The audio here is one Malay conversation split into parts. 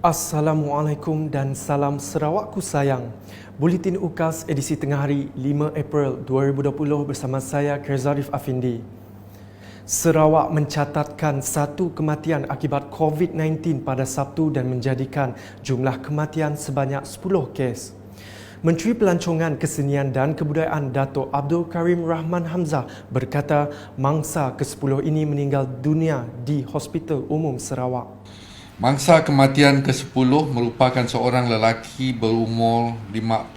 Assalamualaikum dan salam Sarawakku sayang. Buletin UKAS edisi tengah hari 5 April 2020 bersama saya Kerzarif Afindi. Sarawak mencatatkan satu kematian akibat COVID-19 pada Sabtu dan menjadikan jumlah kematian sebanyak 10 kes. Menteri Pelancongan Kesenian dan Kebudayaan Dato' Abdul Karim Rahman Hamzah berkata mangsa ke-10 ini meninggal dunia di Hospital Umum Sarawak. Mangsa kematian ke-10 merupakan seorang lelaki berumur 56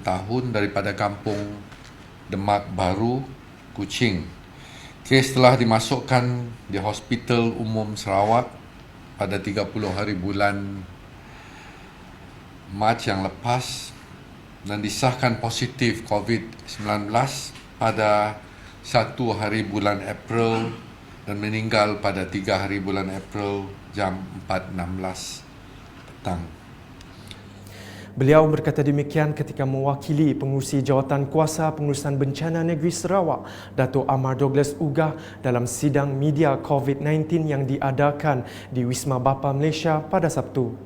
tahun daripada kampung Demak Baru, Kuching. Kes telah dimasukkan di Hospital Umum Sarawak pada 30 hari bulan Mac yang lepas dan disahkan positif COVID-19 pada 1 hari bulan April dan meninggal pada 3 hari bulan April jam 4.16 petang. Beliau berkata demikian ketika mewakili pengurusi Jawatan Kuasa Pengurusan Bencana Negeri Sarawak, Dato' Amar Douglas Ugah dalam sidang media COVID-19 yang diadakan di Wisma Bapa Malaysia pada Sabtu.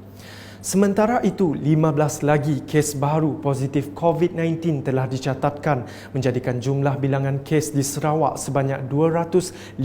Sementara itu, 15 lagi kes baru positif COVID-19 telah dicatatkan menjadikan jumlah bilangan kes di Sarawak sebanyak 254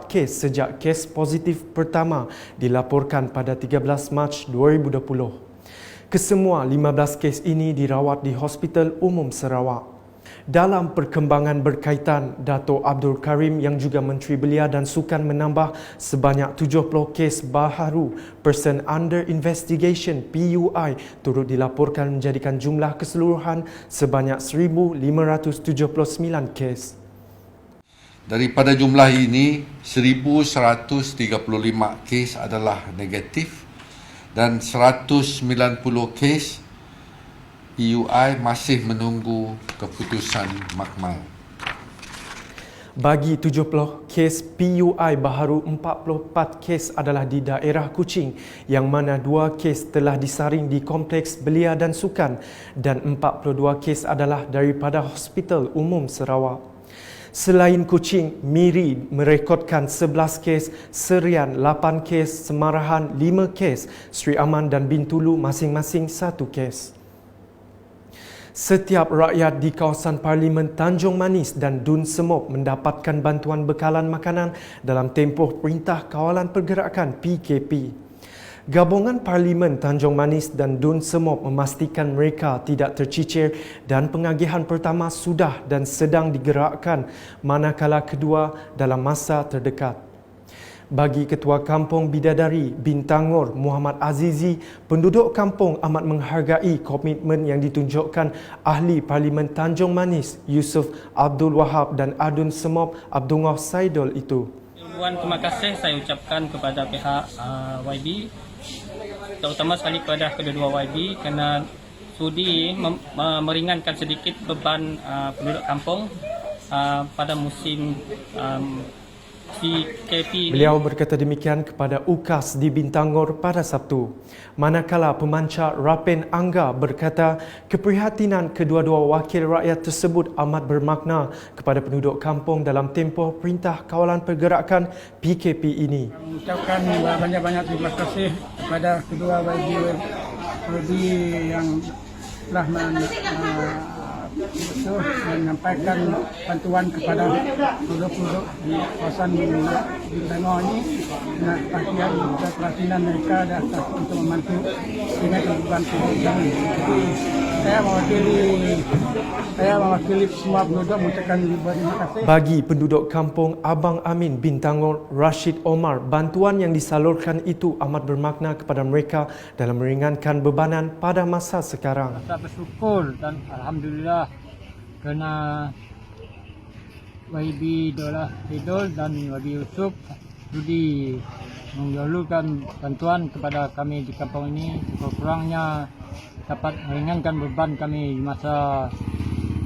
kes sejak kes positif pertama dilaporkan pada 13 Mac 2020. Kesemua 15 kes ini dirawat di Hospital Umum Sarawak. Dalam perkembangan berkaitan, Dato' Abdul Karim yang juga Menteri Belia dan Sukan menambah sebanyak 70 kes baharu Person Under Investigation PUI turut dilaporkan menjadikan jumlah keseluruhan sebanyak 1,579 kes. Daripada jumlah ini, 1,135 kes adalah negatif dan 190 kes PUI masih menunggu keputusan makmal. Bagi 70 kes PUI baharu, 44 kes adalah di daerah Kuching yang mana 2 kes telah disaring di Kompleks Belia dan Sukan dan 42 kes adalah daripada Hospital Umum Sarawak. Selain Kuching, Miri merekodkan 11 kes, Serian 8 kes, Semarahan 5 kes, Sri Aman dan Bintulu masing-masing 1 kes. Setiap rakyat di kawasan Parlimen Tanjung Manis dan Dun Semop mendapatkan bantuan bekalan makanan dalam tempoh Perintah Kawalan Pergerakan PKP. Gabungan Parlimen Tanjung Manis dan Dun Semop memastikan mereka tidak tercicir dan pengagihan pertama sudah dan sedang digerakkan manakala kedua dalam masa terdekat. Bagi Ketua Kampung Bidadari Bintangor Muhammad Azizi, penduduk kampung amat menghargai komitmen yang ditunjukkan Ahli Parlimen Tanjung Manis Yusuf Abdul Wahab dan Adun Semop Abdullah Saidul itu. Terima kasih saya ucapkan kepada pihak YB, terutama sekali kepada kedua-dua YB kerana sudi meringankan sedikit beban penduduk kampung pada musim PKP. Beliau berkata demikian kepada UKAS di Bintangor pada Sabtu. Manakala pemancar Rapen Angga berkata keprihatinan kedua-dua wakil rakyat tersebut amat bermakna kepada penduduk kampung dalam tempoh Perintah Kawalan Pergerakan PKP ini. Ucapkan banyak-banyak terima kasih kepada kedua YB yang telah menyampaikan bantuan kepada penduduk di kawasan Bintangor ini dengan perhatian mereka dan untuk membantu dengan beban penduduk ini. Saya mewakili semua penduduk mengucapkan terima kasih. Bagi penduduk kampung Abang Amin Bintangor Rashid Omar, bantuan yang disalurkan itu amat bermakna kepada mereka dalam meringankan bebanan pada masa sekarang. Saya bersyukur dan Alhamdulillah kerana YB Dolah Hidul dan YB Yusuf sudi menjalurkan bantuan kepada kami di kampung ini, kurangnya dapat meringankan beban kami di masa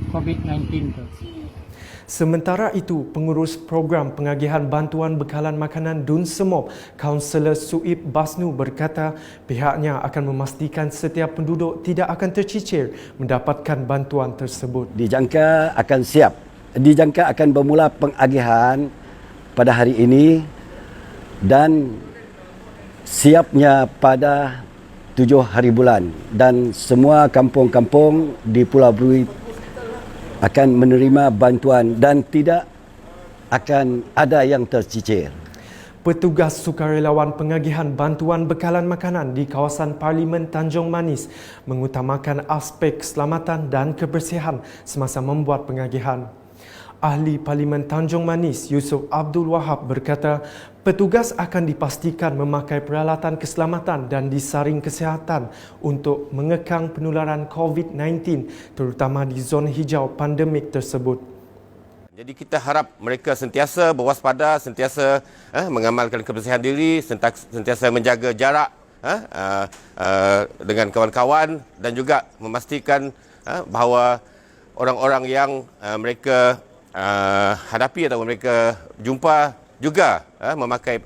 COVID-19 itu. Sementara itu, pengurus program pengagihan bantuan bekalan makanan Dun Semop, Kaunselor Suib Basnu berkata pihaknya akan memastikan setiap penduduk tidak akan tercicir mendapatkan bantuan tersebut. Dijangka akan bermula pengagihan pada hari ini dan siapnya pada 7 hari bulan dan semua kampung-kampung di Pulau Brui akan menerima bantuan dan tidak akan ada yang tercicir. Petugas sukarelawan pengagihan bantuan bekalan makanan di kawasan Parlimen Tanjung Manis mengutamakan aspek keselamatan dan kebersihan semasa membuat pengagihan. Ahli Parlimen Tanjung Manis, Yusuf Abdul Wahab berkata, petugas akan dipastikan memakai peralatan keselamatan dan disaring kesihatan untuk mengekang penularan COVID-19 terutama di zon hijau pandemik tersebut. Jadi kita harap mereka sentiasa berwaspada, sentiasa mengamalkan kebersihan diri, sentiasa menjaga jarak dengan kawan-kawan dan juga memastikan bahawa orang-orang yang mereka hadapi atau mereka jumpa juga memakai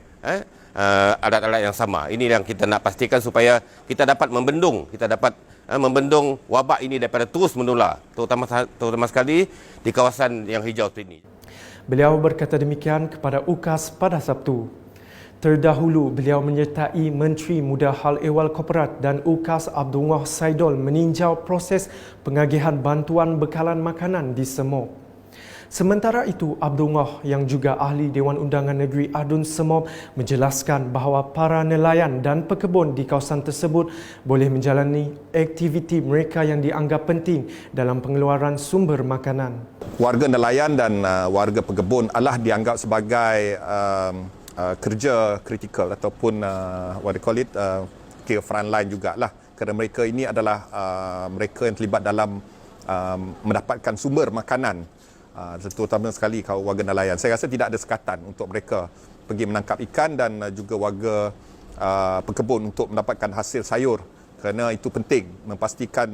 alat-alat yang sama. Ini yang kita nak pastikan supaya kita dapat membendung wabak ini daripada terus menular, terutama sekali di kawasan yang hijau ini. Beliau berkata demikian kepada UKAS pada Sabtu. Terdahulu, beliau menyertai Menteri Muda Hal Ehwal Korporat dan UKAS Abdul Ngoh Saidol meninjau proses pengagihan bantuan bekalan makanan di Semop. Sementara itu, Abdul Ngoh yang juga ahli Dewan Undangan Negeri Adun Semop menjelaskan bahawa para nelayan dan pekebun di kawasan tersebut boleh menjalani aktiviti mereka yang dianggap penting dalam pengeluaran sumber makanan. Warga nelayan dan warga pekebun adalah dianggap sebagai kerja kritikal ataupun what they call it front line jugalah, kerana mereka ini adalah mereka yang terlibat dalam mendapatkan sumber makanan, terutama sekali warga nelayan. Saya rasa tidak ada sekatan untuk mereka pergi menangkap ikan dan juga warga pekebun untuk mendapatkan hasil sayur, kerana itu penting memastikan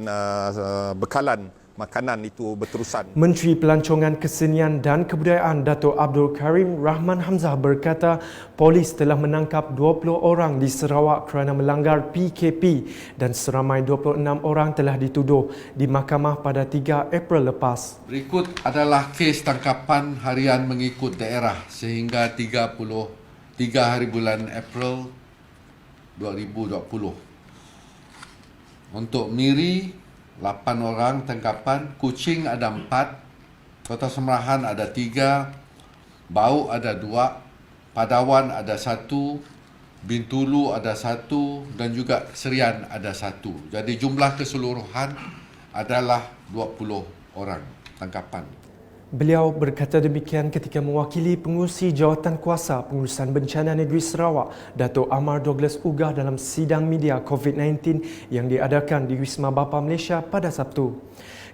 bekalan makanan itu berterusan. Menteri Pelancongan Kesenian dan Kebudayaan Dato' Abdul Karim Rahman Hamzah berkata polis telah menangkap 20 orang di Sarawak kerana melanggar PKP dan seramai 26 orang telah dituduh di mahkamah pada 3 April lepas. Berikut adalah kes tangkapan harian mengikut daerah sehingga 33 hari bulan April 2020. Untuk Miri, 8 orang tangkapan, Kuching ada 4, Kota Semerahan ada 3, Bau ada 2, Padawan ada 1, Bintulu ada 1 dan juga Serian ada 1. Jadi jumlah keseluruhan adalah 20 orang tangkapan. Beliau berkata demikian ketika mewakili pengurusi Jawatankuasa Pengurusan Bencana Negeri Sarawak, Dato' Amar Douglas Ugah dalam sidang media COVID-19 yang diadakan di Wisma Bapa Malaysia pada Sabtu.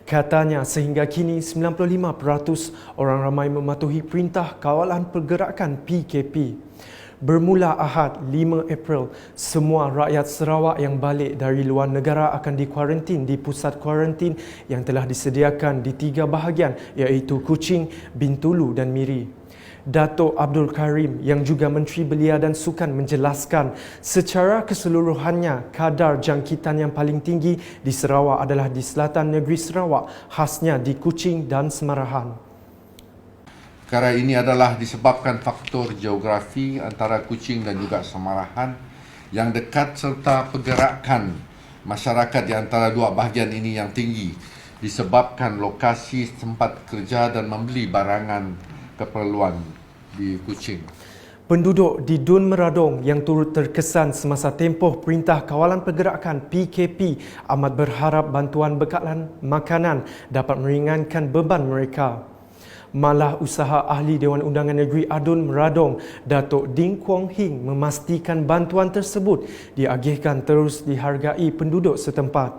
Katanya sehingga kini 95% orang ramai mematuhi perintah kawalan pergerakan PKP. Bermula Ahad 5 April, semua rakyat Sarawak yang balik dari luar negara akan dikuarantin di pusat kuarantin yang telah disediakan di 3 bahagian iaitu Kuching, Bintulu dan Miri. Dato' Abdul Karim yang juga Menteri Belia dan Sukan menjelaskan secara keseluruhannya kadar jangkitan yang paling tinggi di Sarawak adalah di selatan negeri Sarawak, khasnya di Kuching dan Semarahan. Perkara ini adalah disebabkan faktor geografi antara Kuching dan juga Semarahan yang dekat serta pergerakan masyarakat di antara dua bahagian ini yang tinggi disebabkan lokasi tempat kerja dan membeli barangan keperluan di Kuching. Penduduk di Dun Meradong yang turut terkesan semasa tempoh Perintah Kawalan Pergerakan PKP amat berharap bantuan bekalan makanan dapat meringankan beban mereka. Malah usaha ahli Dewan Undangan Negeri Adun Meradong, Datuk Ding Kuang Hing memastikan bantuan tersebut diagihkan terus dihargai penduduk setempat.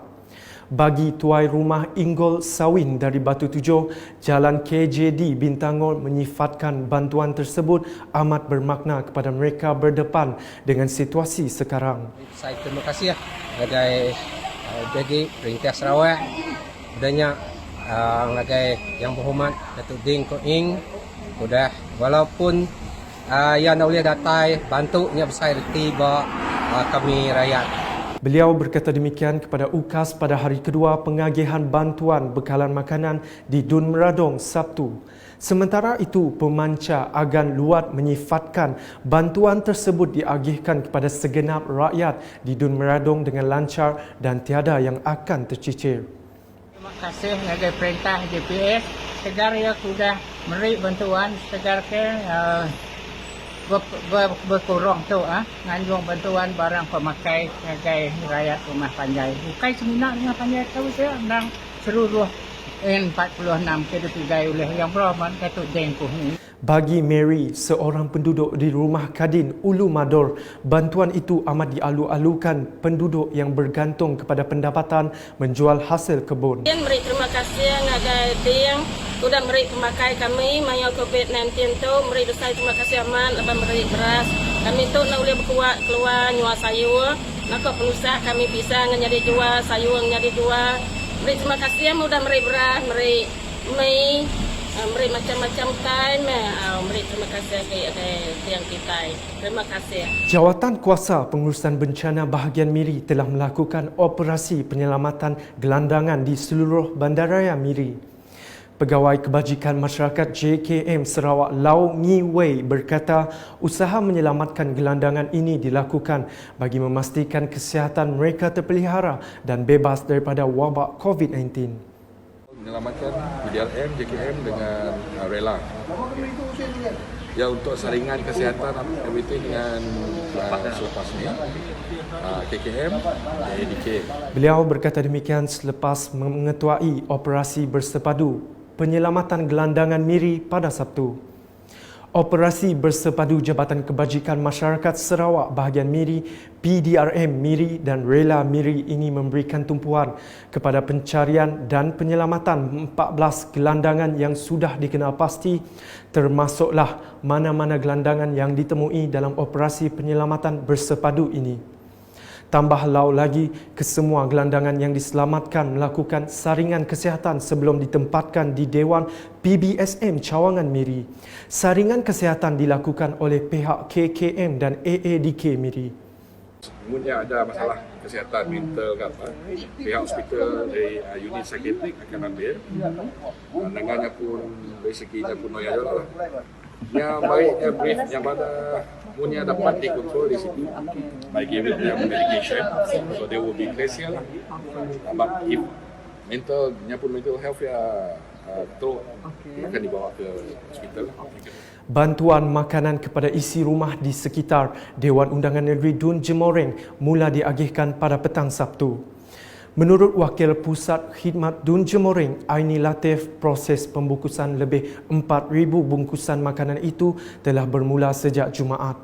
Bagi tuai rumah Inggol Sawin dari Batu Tujuh, Jalan KJD Bintangor menyifatkan bantuan tersebut amat bermakna kepada mereka berdepan dengan situasi sekarang. Saya terima kasih sebagai jadi Perintah Sarawak, adanya sebagai yang berhormat Datuk Ding Kuang Hing, sudah walaupun yang nak boleh datai bantu nya besar reti kami rakyat. Beliau berkata demikian kepada UKAS pada hari kedua pengagihan bantuan bekalan makanan di Dun Meradong Sabtu. Sementara itu, pemancar Agan Luat menyifatkan bantuan tersebut diagihkan kepada segenap rakyat di Dun Meradong dengan lancar dan tiada yang akan tercicir. Terima kasih kepada perintah JPS segar ya sudah memberi bantuan segar ke berkurang tu ngandung bantuan barang pemakai sebagai rakyat rumah panjai. Bukan seminat rumah panjai tahu saya dan seluruh N46 dipegang oleh Yang Berhormat Datuk Deng Kuh ini. Bagi Mary, seorang penduduk di Rumah Kadin, Ulu Mador, bantuan itu amat dialu-alukan penduduk yang bergantung kepada pendapatan menjual hasil kebun. Beri terima kasih kepada Deng sudah beri pemakai kami maya COVID-19 tu, beri dosa terima kasih amat lepas beri beras. Kami tu nak boleh keluar nyual sayur, nak penusak kami bisa menjadi jual sayur menjadi jual. Beri terima kasih sudah beri beras, beri mie, beri macam-macam kain, beri terima kasih kepada yang kita. Terima kasih. Jawatan Kuasa Pengurusan Bencana Bahagian Miri telah melakukan operasi penyelamatan gelandangan di seluruh bandaraya Miri. Pegawai Kebajikan Masyarakat JKM Sarawak Lau Ngi Wei berkata usaha menyelamatkan gelandangan ini dilakukan bagi memastikan kesihatan mereka terpelihara dan bebas daripada wabak COVID-19. Menyelamatkan PDRM, JKM dengan rela. Ya, untuk saringan kesihatan everything dengan selepas ni KKM, ADK. Beliau berkata demikian selepas mengetuai operasi bersepadu penyelamatan gelandangan Miri pada Sabtu. Operasi bersepadu Jabatan Kebajikan Masyarakat Sarawak Bahagian Miri, PDRM Miri dan Rela Miri ini memberikan tumpuan kepada pencarian dan penyelamatan 14 gelandangan yang sudah dikenal pasti, termasuklah mana-mana gelandangan yang ditemui dalam operasi penyelamatan bersepadu ini. Tambah Lau lagi, kesemua gelandangan yang diselamatkan melakukan saringan kesihatan sebelum ditempatkan di Dewan PBSM Cawangan Miri. Saringan kesihatan dilakukan oleh pihak KKM dan AADK Miri. Semuanya ada masalah kesihatan mental ke apa, pihak hospital dari unit psikiatrik akan ambil. Pandangannya pun dari segi pun noya lah. Yang baiknya brief yang mana punya dapat dikontrol di situ by giving them medication, so they will be clear lah. But if mental health teruk akan dibawa ke hospital. Bantuan makanan kepada isi rumah di sekitar Dewan Undangan Negeri Dun Jemoreng mula diagihkan pada petang Sabtu. Menurut Wakil Pusat Khidmat Dun Jemoreng, Aini Latif, proses pembungkusan lebih 4,000 bungkusan makanan itu telah bermula sejak Jumaat.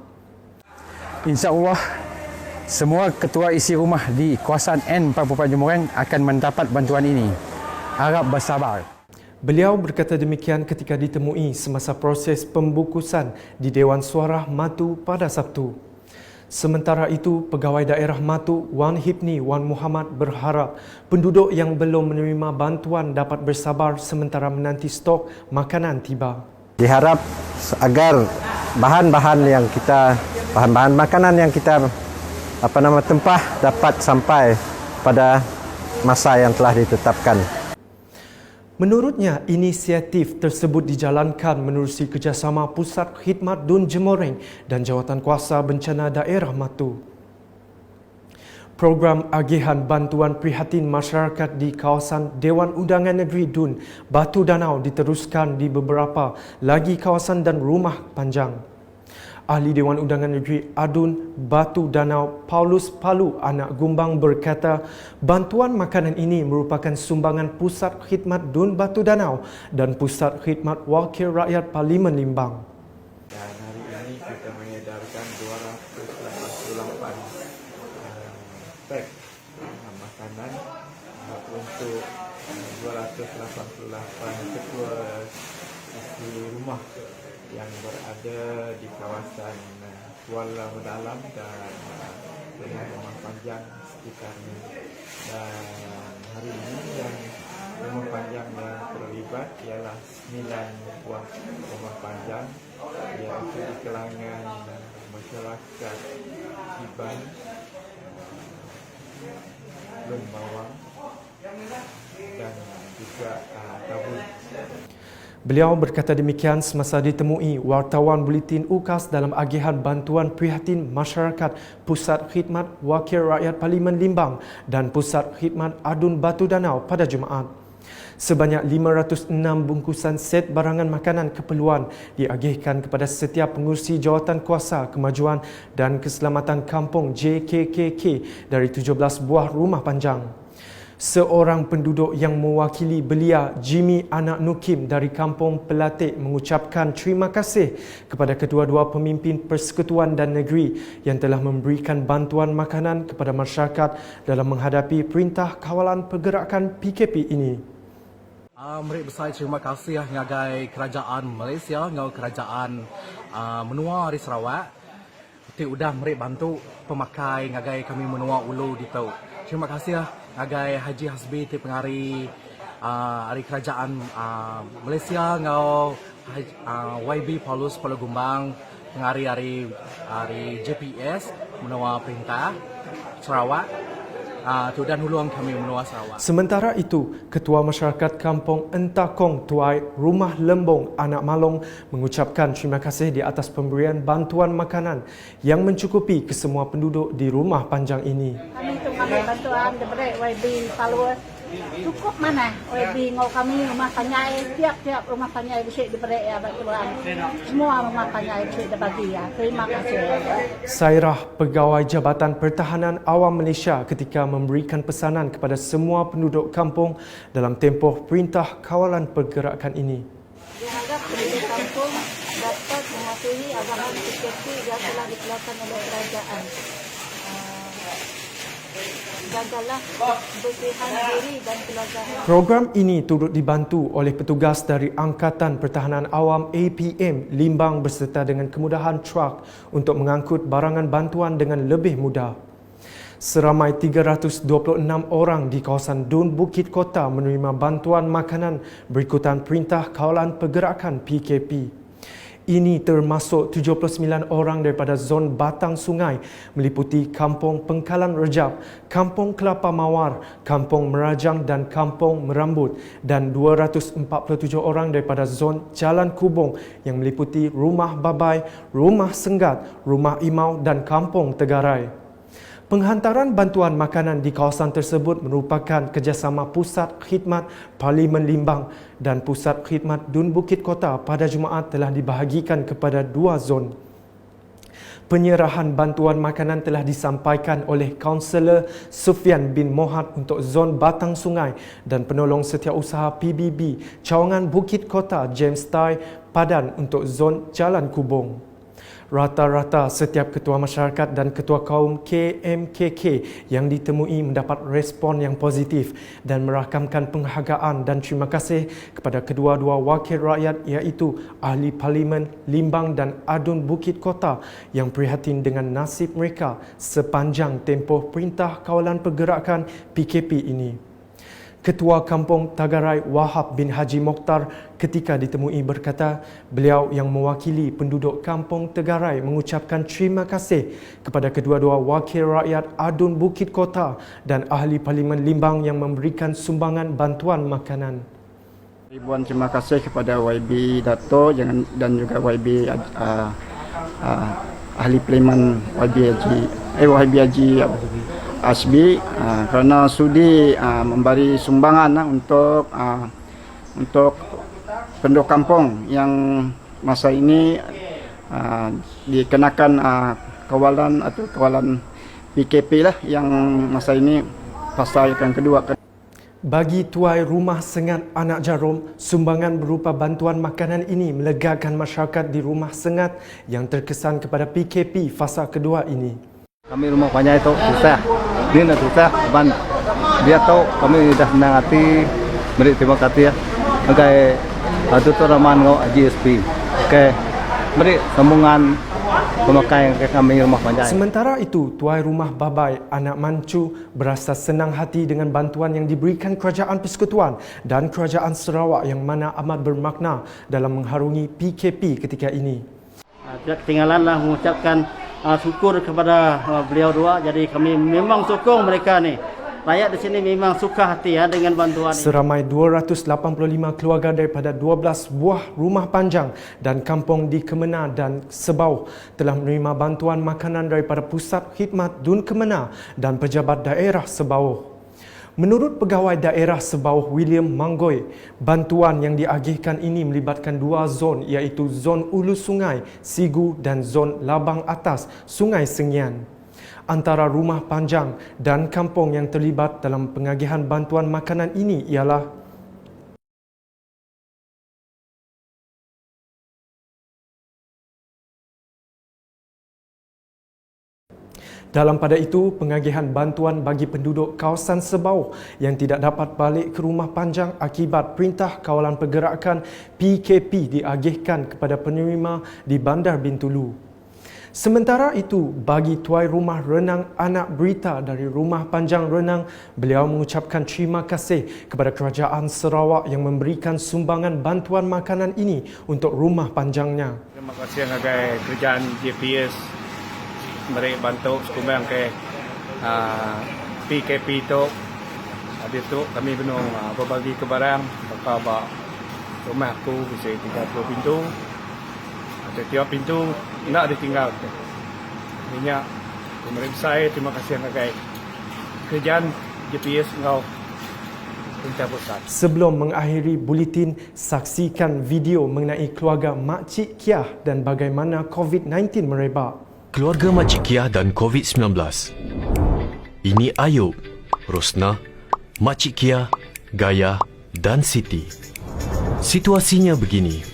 InsyaAllah, semua ketua isi rumah di kawasan N44 Jemoreng akan mendapat bantuan ini. Harap bersabar. Beliau berkata demikian ketika ditemui semasa proses pembungkusan di Dewan Suara Matu pada Sabtu. Sementara itu, Pegawai Daerah Matu Wan Hipni Wan Muhammad berharap penduduk yang belum menerima bantuan dapat bersabar sementara menanti stok makanan tiba. Diharap agar bahan-bahan makanan yang kita tempah dapat sampai pada masa yang telah ditetapkan. Menurutnya, inisiatif tersebut dijalankan menerusi kerjasama Pusat Khidmat Dun Jemoreng dan Jawatan Kuasa Bencana Daerah Matu. Program agihan bantuan prihatin masyarakat di kawasan Dewan Undangan Negeri Dun, Batu Danau diteruskan di beberapa lagi kawasan dan rumah panjang. Ahli Dewan Undangan Negeri Adun Batu Danau Paulus Palu Anak Gumbang berkata bantuan makanan ini merupakan sumbangan Pusat Khidmat Dun Batu Danau dan Pusat Khidmat Wakil Rakyat Parlimen Limbang. Dan hari ini kita mengedarkan 288 beg makanan untuk 288 ketua isi rumah yang berada di kawasan Kuala Medalam dan dengan rumah panjang sekitarnya. Dan hari ini yang rumah panjang yang terlibat ialah 9 buah rumah panjang iaitu di kalangan masyarakat Iban, Lun Bawang dan juga Tabun. Beliau berkata demikian semasa ditemui wartawan Buletin UKAS dalam agihan bantuan prihatin masyarakat Pusat Khidmat Wakil Rakyat Parlimen Limbang dan Pusat Khidmat Adun Batu Danau pada Jumaat. Sebanyak 506 bungkusan set barangan makanan keperluan diagihkan kepada setiap pengurusi Jawatan Kuasa Kemajuan dan Keselamatan Kampung JKKK dari 17 buah rumah panjang. Seorang penduduk yang mewakili belia, Jimmy Anak Nukim dari Kampung Pelatik mengucapkan terima kasih kepada kedua-dua pemimpin Persekutuan dan Negeri yang telah memberikan bantuan makanan kepada masyarakat dalam menghadapi Perintah Kawalan Pergerakan PKP ini. Meri besar terima kasih ngagai kerajaan Malaysia, ngau kerajaan menua di Sarawak. Ti udah meri bantu pemakai ngagai kami menua ulu di tau. Terima kasih ngagai Haji Hasbi ti pengari hari kerajaan Malaysia ngau YB Paulus Pulau Gumbang pengari hari JPS menua perintah Sarawak. Dan huluang kami menua Sarawak. Sementara itu, Ketua Masyarakat Kampung Entakong Tuai Rumah Lembong Anak Malong mengucapkan terima kasih di atas pemberian bantuan makanan yang mencukupi kesemua penduduk di rumah panjang ini. Kami itu bantuan daripada YB Paulus cukup mana YB ngau kami rumah panjai tiap rumah panjai bisik diberi bantuan semua rumah panjai bisik dibagi terima kasih. Sairah Pegawai Jabatan Pertahanan Awam Malaysia ketika memberikan pesanan kepada semua penduduk kampung dalam tempoh Perintah Kawalan Pergerakan ini. Diharap penduduk kampung dapat mematuhi arahan PKP yang telah dikeluarkan oleh kerajaan. Jagalah kebersihan diri dan keluarga. Program ini turut dibantu oleh petugas dari Angkatan Pertahanan Awam APM Limbang berserta dengan kemudahan truk untuk mengangkut barangan bantuan dengan lebih mudah. Seramai 326 orang di kawasan Dun Bukit Kota menerima bantuan makanan berikutan Perintah Kawalan Pergerakan PKP. Ini termasuk 79 orang daripada zon Batang Sungai meliputi Kampung Pengkalan Rejap, Kampung Kelapa Mawar, Kampung Merajang dan Kampung Merambut dan 247 orang daripada zon Jalan Kubong yang meliputi Rumah Babai, Rumah Senggat, Rumah Imau dan Kampung Tegarai. Penghantaran bantuan makanan di kawasan tersebut merupakan kerjasama Pusat Khidmat Parlimen Limbang dan Pusat Khidmat Dun Bukit Kota pada Jumaat telah dibahagikan kepada dua zon. Penyerahan bantuan makanan telah disampaikan oleh Kaunselor Sufian bin Mohad untuk zon Batang Sungai dan penolong setiausaha PBB Cawangan Bukit Kota James Tai Padan untuk zon Jalan Kubong. Rata-rata setiap ketua masyarakat dan ketua kaum KMKK yang ditemui mendapat respon yang positif dan merakamkan penghargaan dan terima kasih kepada kedua-dua wakil rakyat iaitu Ahli Parlimen Limbang dan Adun Bukit Kota yang prihatin dengan nasib mereka sepanjang tempoh Perintah Kawalan Pergerakan PKP ini. Ketua Kampung Tagarai Wahab bin Haji Mokhtar ketika ditemui berkata beliau yang mewakili penduduk Kampung Tagarai mengucapkan terima kasih kepada kedua-dua wakil rakyat Adun Bukit Kota dan Ahli Parlimen Limbang yang memberikan sumbangan bantuan makanan. Ribuan terima kasih kepada YB Dato' dan juga YB Ahli Parlimen YB Haji Hasbi kerana sudi memberi sumbangan untuk penduduk kampung yang masa ini dikenakan kawalan PKP lah yang masa ini fasa yang kedua. Bagi tuai rumah sengat Anak Jarum, sumbangan berupa bantuan makanan ini melegakan masyarakat di rumah sengat yang terkesan kepada PKP fasa kedua ini. Kami rumah panjang itu susah, ini nak susah, ban dia tahu kami dah senang hati, beri terima kasih ya, okay, Dr. Rahman ngau GSP, okay, beri sambungan pemakai kami rumah panjang. Sementara itu, tuai rumah Babai Anak Mancu berasa senang hati dengan bantuan yang diberikan Kerajaan Persekutuan dan Kerajaan Sarawak yang mana amat bermakna dalam mengharungi PKP ketika ini. Tidak ketinggalanlah mengucapkan syukur kepada beliau dua. Jadi kami memang sokong mereka ni. Rakyat di sini memang suka hati dengan bantuan ini. Seramai 285 keluarga daripada 12 buah rumah panjang dan kampung di Kemena dan Sebauh telah menerima bantuan makanan daripada Pusat Khidmat Dun Kemena dan pejabat daerah Sebauh. Menurut Pegawai Daerah Sebauh William Manggoi, bantuan yang diagihkan ini melibatkan 2 zon iaitu Zon Ulu Sungai, Sigu dan Zon Labang Atas, Sungai Sengian. Antara rumah panjang dan kampung yang terlibat dalam pengagihan bantuan makanan ini ialah dalam pada itu, pengagihan bantuan bagi penduduk kawasan Sebauh yang tidak dapat balik ke rumah panjang akibat Perintah Kawalan Pergerakan PKP diagihkan kepada penerima di Bandar Bintulu. Sementara itu, bagi tuai rumah renang Anak Berita dari Rumah Panjang Renang, beliau mengucapkan terima kasih kepada Kerajaan Sarawak yang memberikan sumbangan bantuan makanan ini untuk rumah panjangnya. Terima kasih kepada kerajaan JPS mereka bantu sumbang ke PKP itu. Habis itu kami benung berbagi ke barang bapa rumah aku bisa 30 pintu. Setiap pintu nak ditinggal. Minyak pemerintah saya terima kasih kepada kerajaan JPS engkau Perintah Pusat. Sebelum mengakhiri buletin, saksikan video mengenai keluarga Makcik Kiah dan bagaimana COVID-19 merebak. Keluarga Makcik Kiah dan COVID-19. Ini Ayub, Rosna, Makcik Kiah, Gaya dan Siti. Situasinya begini.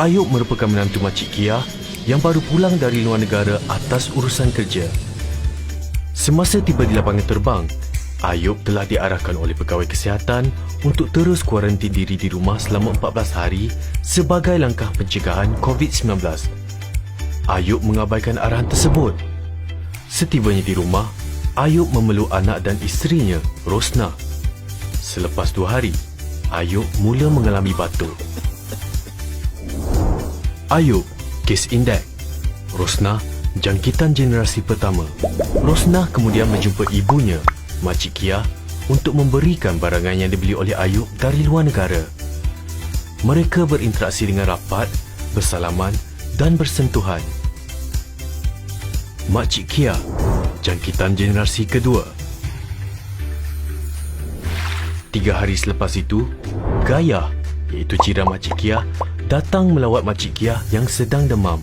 Ayub merupakan menantu Makcik Kiah yang baru pulang dari luar negara atas urusan kerja. Semasa tiba di lapangan terbang, Ayub telah diarahkan oleh pegawai kesihatan untuk terus kuarantin diri di rumah selama 14 hari sebagai langkah pencegahan COVID-19. Ayub mengabaikan arahan tersebut. Setibanya di rumah, Ayub memeluk anak dan isterinya, Rosna. Selepas 2 hari, Ayub mula mengalami batuk. Ayub, kes indeks. Rosna, jangkitan generasi pertama. Rosna kemudian menjumpa ibunya, Makcik Kiah, untuk memberikan barangan yang dibeli oleh Ayub dari luar negara. Mereka berinteraksi dengan rapat, bersalaman dan bersentuhan. Makcik Kiah, jangkitan generasi kedua. 3 hari selepas itu, Gaya, iaitu jiran Makcik Kiah, datang melawat Makcik Kiah yang sedang demam.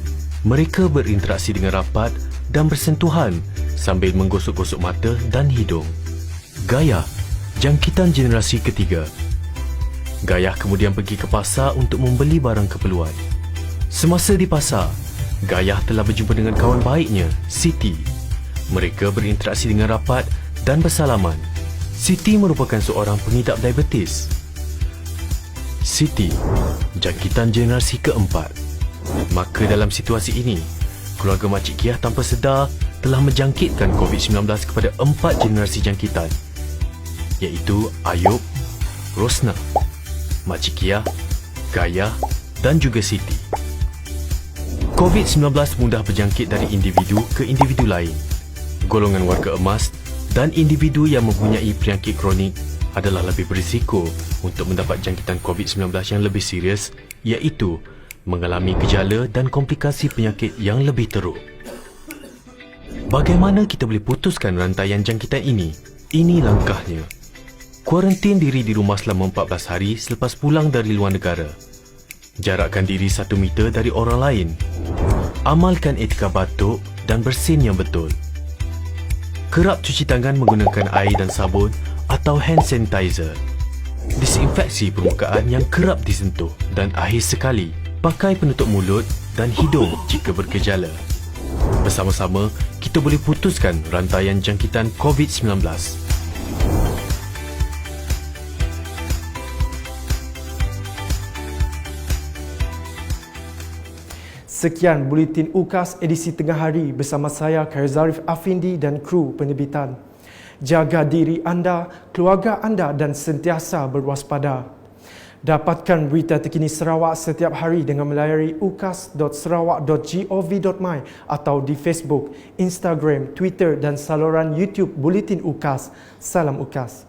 Mereka berinteraksi dengan rapat dan bersentuhan sambil menggosok-gosok mata dan hidung. Gaya, jangkitan generasi ketiga. Gaya kemudian pergi ke pasar untuk membeli barang keperluan. Semasa di pasar, Gaya telah berjumpa dengan kawan baiknya, Siti. Mereka berinteraksi dengan rapat dan bersalaman. Siti merupakan seorang pengidap diabetes. Siti, jangkitan generasi keempat. Maka dalam situasi ini, keluarga Makcik Kiah tanpa sedar telah menjangkitkan COVID-19 kepada 4 generasi jangkitan, iaitu Ayub, Rosna, Makcik Kiah, Gaya dan juga Siti. COVID-19 mudah berjangkit dari individu ke individu lain. Golongan warga emas dan individu yang mempunyai penyakit kronik adalah lebih berisiko untuk mendapat jangkitan COVID-19 yang lebih serius, iaitu mengalami gejala dan komplikasi penyakit yang lebih teruk. Bagaimana kita boleh putuskan rantaian jangkitan ini? Ini langkahnya. Kuarantin diri di rumah selama 14 hari selepas pulang dari luar negara. Jarakkan diri 1 meter dari orang lain. Amalkan etika batuk dan bersin yang betul. Kerap cuci tangan menggunakan air dan sabun atau hand sanitizer. Disinfeksi permukaan yang kerap disentuh dan akhir sekali, pakai penutup mulut dan hidung jika bergejala. Bersama-sama, kita boleh putuskan rantaian jangkitan COVID-19. Sekian buletin UKAS edisi tengah hari bersama saya Khairul Zarif Afindi dan kru penerbitan. Jaga diri anda, keluarga anda dan sentiasa berwaspada. Dapatkan berita terkini Sarawak setiap hari dengan melayari ukas.sarawak.gov.my atau di Facebook, Instagram, Twitter dan saluran YouTube Buletin UKAS. Salam UKAS.